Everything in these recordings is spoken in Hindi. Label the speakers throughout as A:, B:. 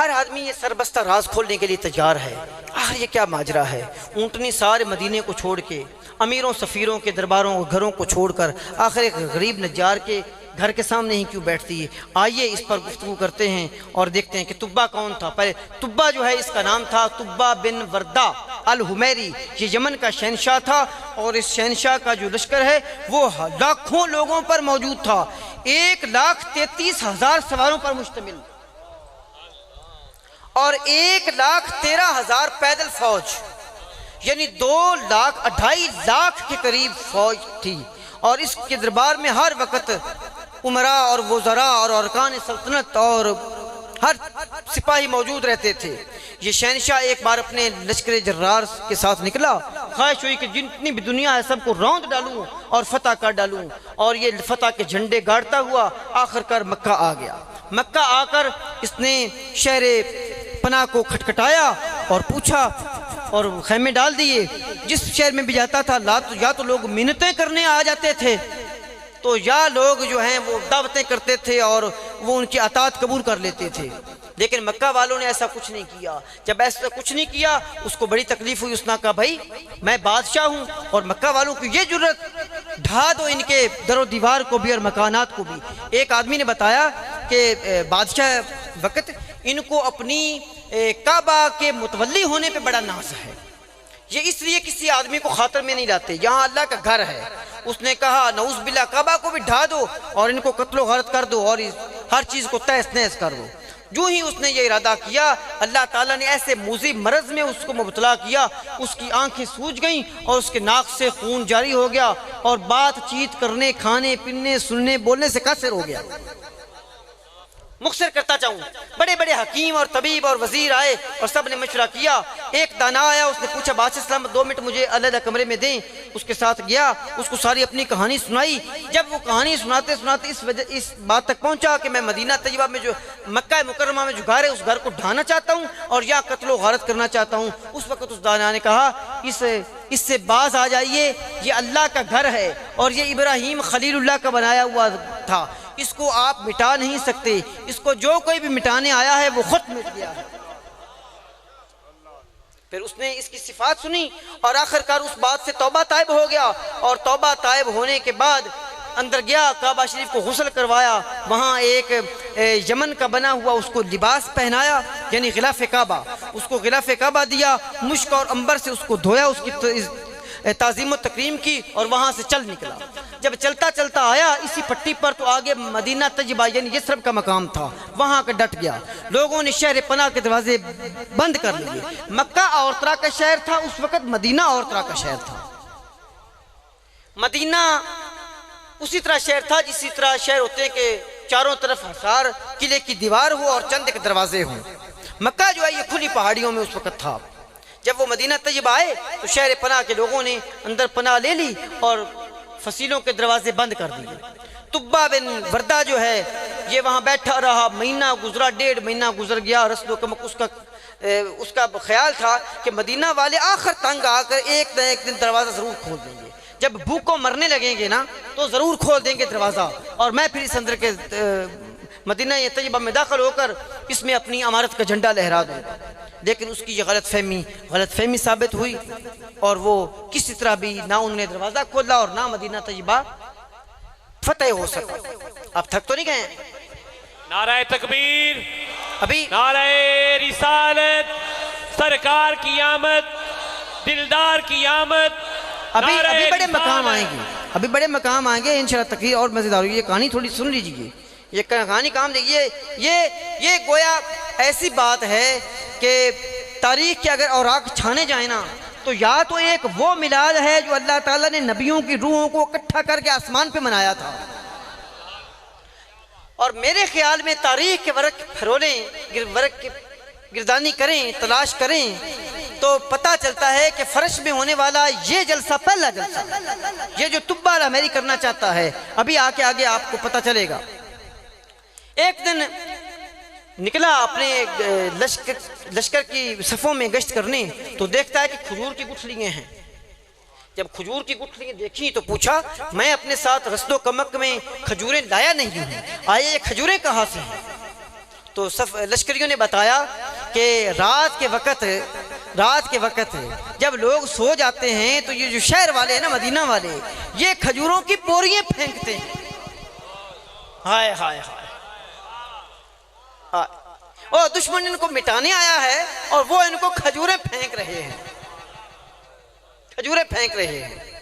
A: हर आदमी ये सरबस्ता राज खोलने के लिए तैयार है। आखिर ये क्या माजरा है? ऊँटनी सारे मदीने को छोड़ के, अमीरों सफ़ीरों के दरबारों और घरों को छोड़कर आखिर एक गरीब नज्जार के घर के सामने ही क्यों बैठती है? आइए इस पर गुफ्तगू करते हैं और देखते हैं कि तुब्बा कौन था। पहले तुब्बा जो है इसका नाम था तुब्बा बिन वर्दा अल हुमैरी। ये यमन का शहनशाह था और इस शहनशाह का जो लश्कर है वो लाखों लोगों पर मौजूद था। 1,33,000 सवारों पर मुश्तमिल और 1,13,000 पैदल फौज, यानी 2,02,500,000 के करीब फौज थी। और इसके दरबार में हर वक्त उमरा और वज़रा और अरकान सल्तनत और हर सिपाही मौजूद रहते थे। ये शहनशाह एक बार अपने लश्कर जर्रार के साथ निकला। ख्वाहिश हुई कि जितनी भी दुनिया है सबको रौंद डालूं और फतह कर डालूं। और ये फतह के झंडे गाड़ता हुआ आखिरकार मक्का आ गया। मक्का आकर इसने शहर पनाह को खटखटाया और पूछा और खैमे डाल दिए। जिस शहर में भी जाता था या तो लोग मिन्नतें करने आ जाते थे, तो या लोग जो हैं वो दावतें करते थे और वो उनकी अतात कबूल कर लेते थे। लेकिन मक्का वालों ने ऐसा कुछ नहीं किया। जब ऐसा कुछ नहीं किया उसको बड़ी तकलीफ हुई। उसने कहा भाई मैं बादशाह हूँ और मक्का वालों की ये जुर्रत, ढा दो इनके दरो दीवार को भी और मकानात को भी। एक आदमी ने बताया कि बादशाह वक्त इनको अपनी काबा के मुतवल्ली होने पे बड़ा नाज है। ये इसलिए किसी आदमी को खातर में नहीं लाते, यहाँ अल्लाह का घर है। उसने कहा नऊज़ बिल्लाह काबा को भी ढा दो और इनको कत्लो गारत कर दो और हर चीज़ को तहस नहस कर दो। जो ही उसने ये इरादा किया अल्लाह ताला ने ऐसे मुज़िब मरज़ में उसको मुबतला किया, उसकी आंखें सूज गईं और उसके नाक से खून जारी हो गया और बातचीत करने, खाने पीने, सुनने बोलने से कासिर हो गया। मुख्तसर करता चाहूँ, बड़े बड़े हकीम और तबीब और वजीर आए और सब ने मशवरा किया। एक दाना आया, उसने पूछा बादशाह सलाम 2 मिनट मुझे अलग कमरे में दें। उसके साथ गया, उसको सारी अपनी कहानी सुनाई। जब वो कहानी सुनाते सुनाते इस बात तक पहुंचा कि मैं मदीना तैयबा में जो मक्का मुकर्रमा में जो घर है उस घर को ढाना चाहता हूँ और या कत्लो गारत करना चाहता हूँ। उस वक्त उस दाना ने कहा इससे बाज आ जाइए, ये अल्लाह का घर है और ये इब्राहीम खलीलुल्लाह का बनाया हुआ था। इसको आप मिटा नहीं सकते। इसको जो कोई भी मिटाने आया है वो खुद मिट गया है। फिर उसने इसकी सिफात सुनी और आखिरकार उस बात से तौबा ताइब हो गया और तौबा ताइब होने के बाद अंदर गया, काबा शरीफ को गुस्ल करवाया। वहाँ एक यमन का बना हुआ उसको लिबास पहनाया, यानी गिलाफ काबा, उसको गिलाफ काबा दिया। मुश्क और अंबर से उसको धोया, उसकी ताज़ीम व तकरीम की और वहाँ से चल निकला। जब चलता चलता आया इसी पट्टी पर तो आगे मदीना तैयबा यानी यसरब का मकाम था, वहाँ का डट गया। लोगों ने शहर पनाह के दरवाजे बंद कर लिए। मक्का औरतरा का शहर था उस वक़्त, मदीना औरतरा का शहर था। मदीना उसी तरह शहर था जिसी तरह शहर होते हैं कि चारों तरफ हसार किले की दीवार हो और चंद एक दरवाजे हों। मक्का जो है ये खुली पहाड़ियों में उस वक़्त था। जब वो मदीना तैयबा आए तो शहर पनाह के लोगों ने अंदर पनाह ले ली और फसीलों के दरवाजे बंद कर दिए। तुब्बा बिन वर्दा जो है ये वहाँ बैठा रहा। महीना गुजरा, 1.5 महीना गुजर गया। रस्लो कमक उसका ख्याल था कि मदीना वाले आखिर तंग आकर एक न एक दिन दरवाज़ा ज़रूर खोल देंगे। जब भूखों मरने लगेंगे ना तो ज़रूर खोल देंगे दरवाज़ा और मैं फिर इस अंदर के मदीना तैयबा में दाखिल होकर इसमें अपनी अमारत का झंडा लहरा दूँगा। लेकिन उसकी ये गलतफहमी साबित हुई और वो किसी तरह भी ना उन्होंने दरवाज़ा खोला और ना मदीना तैयबा फतेह हो सका। अब थक तो नहीं गए?
B: नाराए तकबीर,
A: अभी
B: नाराए रिसालत, सरकार की आमद, दिलदार की आमद।
A: अभी बड़े मकाम आएंगे, अभी बड़े मकाम आएंगे इंशाअल्लाह। तकरीर और मज़ेदार होगी। ये कहानी थोड़ी सुन लीजिए, ये कहानी काम देखिए। ये गोया ऐसी बात है कि तारीख के अगर औराक छाने जाए ना तो या तो एक वो मिलाद है जो अल्लाह ताला ने नबियों की रूहों को इकट्ठा करके आसमान पे मनाया था, और मेरे ख्याल में तारीख के वर्क फरोलें, वर्क की गिरदानी करें, तलाश करें तो पता चलता है कि फर्श में होने वाला ये जलसा पहला जलसा, ये जो तुब्बा अल-हुमैरी करना चाहता है, अभी आगे आपको पता चलेगा। एक दिन निकला अपने लश्कर की सफ़ों में गश्त करने तो देखता है कि खजूर की गुठलियाँ हैं। जब खजूर की गुठलियाँ देखी तो पूछा, मैं अपने साथ रस्दो कमक में खजूरें लाया नहीं हूँ, आए ये खजूरें कहाँ से हैं? तो लश्करियों ने बताया कि रात के वक़्त जब लोग सो जाते हैं तो ये जो शहर वाले हैं ना, मदीना वाले, ये खजूरों की बोरियां फेंकते हैं। हाय हाय हाय, और दुश्मन इनको मिटाने आया है और वो इनको खजूरें फेंक रहे हैं, खजूरें फेंक रहे हैं।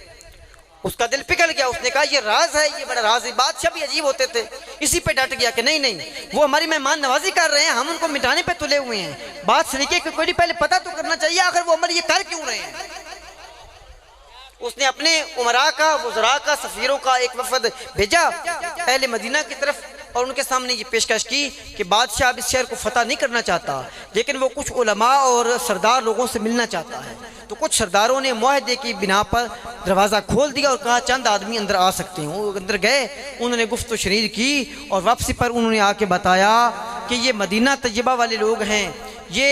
A: उसका दिल पिघल गया, उसने कहा ये राज है, ये बड़ा राज है। बादशाह भी अजीब होते थे, इसी पे डट गया कि नहीं नहीं, वो हमारी मेहमान नवाजी कर रहे हैं, हम उनको मिटाने पे तुले हुए हैं। बात सलीके की कोई नहीं, पहले पता तो करना चाहिए आखिर वो हमारे ये कर क्यों रहे हैं। उसने अपने उमरा का, वज़रा का, सफ़ीरों का एक वफद भेजा अहले मदीना की तरफ और उनके सामने ये पेशकश की कि बादशाह अब इस शहर को फतह नहीं करना चाहता, लेकिन वो कुछ उलमा और सरदार लोगों से मिलना चाहता है। तो कुछ सरदारों ने मुआहदे की बिना पर दरवाज़ा खोल दिया और कहा चंद आदमी अंदर आ सकते हैं। वो अंदर गए, उन्होंने गुफ्त शरीर की और वापसी पर उन्होंने आके बताया कि ये मदीना तैयबा वाले लोग हैं, ये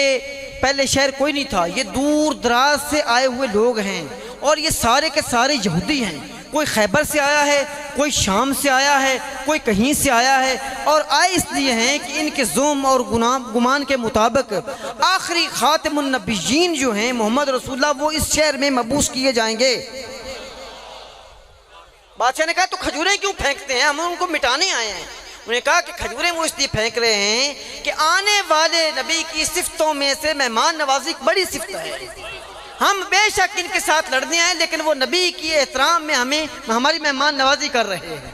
A: पहले शहर कोई नहीं था, ये दूर दराज से आए हुए लोग हैं और ये सारे के सारे यहूदी हैं। कोई खैबर से आया है, कोई शाम से आया है, कोई कहीं से आया है, और आए इसलिए हैं कि इनके ज़ुल्म और गुमान के मुताबिक आखिरी खातिमुन नबिय्यीन जो हैं मोहम्मद रसूलुल्लाह, वो इस शहर में मबूस किए जाएंगे। बादशाह ने कहा तो खजूरें क्यों फेंकते हैं, हम उनको मिटाने आए हैं। उन्होंने कहा कि खजूरें वो इसलिए फेंक रहे हैं कि आने वाले नबी की सिफ्तों में से मेहमान नवाजी एक बड़ी सिफ्त है। हम बेशक इनके साथ लड़ने आए, लेकिन वो नबी की एहतराम में हमारी मेहमान नवाजी कर रहे हैं।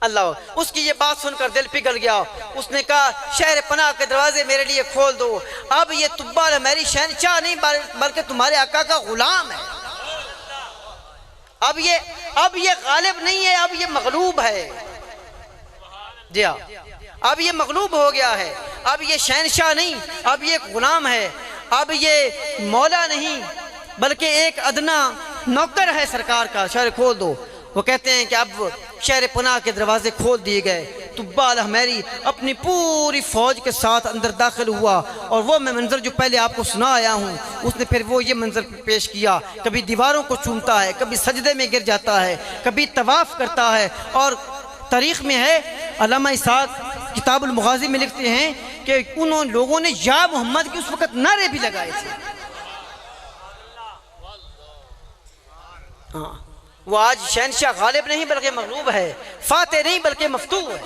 A: अल्लाह, उसकी ये बात सुनकर दिल पिघल गया। उसने कहा शहर पनाह के दरवाजे मेरे लिए खोल दो। अब ये तुब्बाल मेरी शहनशाह नहीं बल्कि तुम्हारे आका का गुलाम है। अब ये गालिब नहीं है, अब ये मगलूब है। जी हाँ, अब ये मगलूब हो गया है। अब ये शहनशाह नहीं, अब ये गुलाम है। अब ये मौला नहीं बल्कि एक अदना नौकर है सरकार का। शहर खोल दो। वो कहते हैं कि अब शहर पनाह के दरवाजे खोल दिए गए। तुब्बा अल-हमेरी अपनी पूरी फौज के साथ अंदर दाखिल हुआ और वो मैं मंजर जो पहले आपको सुना आया हूँ, उसने फिर वो ये मंजर पेश किया। कभी दीवारों को चूमता है, कभी सजदे में गिर जाता है, कभी तवाफ करता है। और तारीख में है, अल्लामा इसाक किताबुल मुगाज़ी में लिखते हैं कि उन लोगों ने या मोहम्मद की उस वक़्त नारे भी लगाए थे। हाँ, वो आज शहनशाह गालिब नहीं बल्कि मगलूब है, फातेह नहीं बल्कि मफ्तूह है।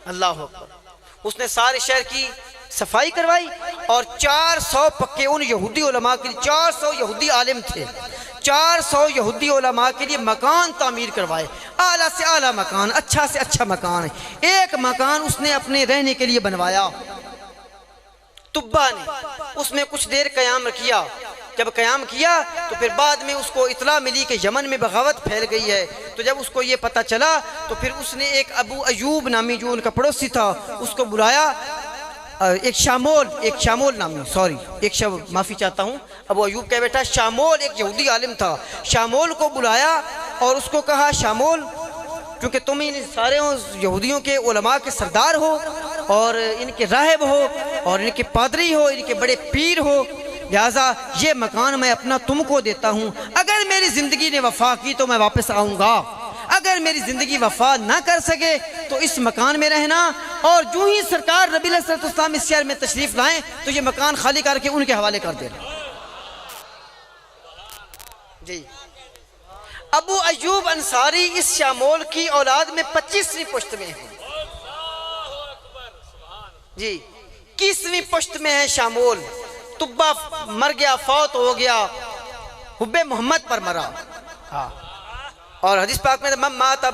A: अल्लाह अकबर। उसने सारे शहर की सफाई करवाई और 400 पक्के उन यहूदी उलमा के लिए, 400 यहूदी आलिम थे, 400 यहूदी उलमा के लिए मकान तामीर करवाए। आला से आला मकान, अच्छा से अच्छा मकान। एक मकान उसने अपने रहने के लिए बनवाया। तुब्बा ने उसमें कुछ देर क़याम किया। जब क़याम किया तो फिर बाद में उसको इतला मिली कि यमन में बगावत फैल गई है। तो जब उसको ये पता चला तो फिर उसने एक अबू अयूब नामी जो उनका पड़ोसी था उसको बुलाया। एक शामोल नामी, सॉरी एक शब्द माफ़ी चाहता हूँ, अबू अयूब का बेटा शामोल एक यहूदी आलिम था। शामोल को बुलाया और उसको कहा शामोल, क्योंकि तुम इन सारे यहूदियों के उलमा के सरदार हो और इनके राहिब हो और इनके पादरी हो, इनके बड़े पीर हो, लिहाजा ये मकान मैं अपना तुमको देता हूँ। अगर मेरी ज़िंदगी ने वफा की तो मैं वापस आऊँगा, अगर मेरी ज़िंदगी वफा ना कर सके तो इस मकान में रहना। और जो ही सरकार नबी अलैहिस्सलाम इस शहर में तशरीफ़ लाएँ तो ये मकान खाली करके उनके हवाले कर देना। जी, अबू अयूब अंसारी इस शामोल की औलाद में 25वीं पुश्त में है। जी, 21वीं पुश्त में है शामोल। तुब्बा मर गया, फौत हो गया, हुब्बे मोहम्मद पर मरा। हाँ, और हदीस पाक में माता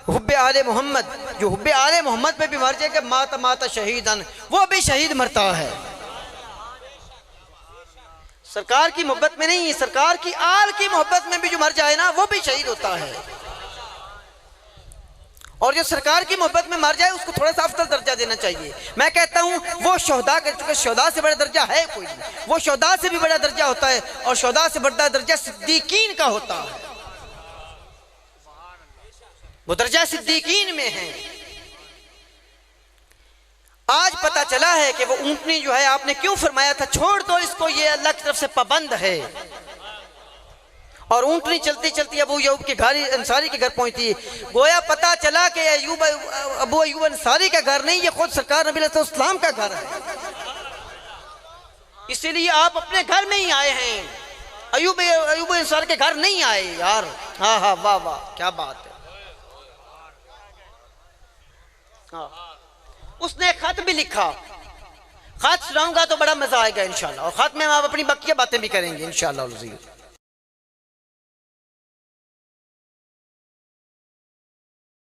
A: हुब्बे आले मोहम्मद, जो हुब्बे आले मोहम्मद पे भी मर जाएगा माता शहीदन, वो भी शहीद मरता है। सरकार की मोहब्बत में नहीं, सरकार की आल की मोहब्बत में भी जो मर जाए ना वो भी शहीद होता है। और जो सरकार की मोहब्बत में मर जाए उसको थोड़ा सा अफजल दर्जा देना चाहिए। मैं कहता हूँ वो शोहदा कर चुके, शोहदा से बड़ा दर्जा है कोई नहीं, वो शोहदा से भी बड़ा दर्जा होता है और शोहदा से बड़ा दर्जा सिद्दीकीन का होता है। वो दर्जा सिद्दीकीन में है। आज पता चला है कि वो ऊंटनी जो है आपने क्यों फरमाया था छोड़ दो इसको, ये अल्लाह की तरफ से पाबंद है। और ऊँटनी चलती चलती अबू अयूब के घर अंसारी के घर पहुंचती है। गोया पता चला कि अबू अयूब अंसारी का घर नहीं, ये खुद सरकार नबी अलैहिस्सलाम का घर है। इसीलिए आप अपने घर में ही आए हैं, अयूब अंसारी के घर नहीं आए यार। हाँ हाँ, वाह वाह, क्या बात है। हाँ, उसने खत भी लिखा, खत सुनाऊंगा तो बड़ा मजा आएगा इंशाल्लाह, और खत में हम अपनी बकिया बातें भी करेंगे इंशाल्लाह।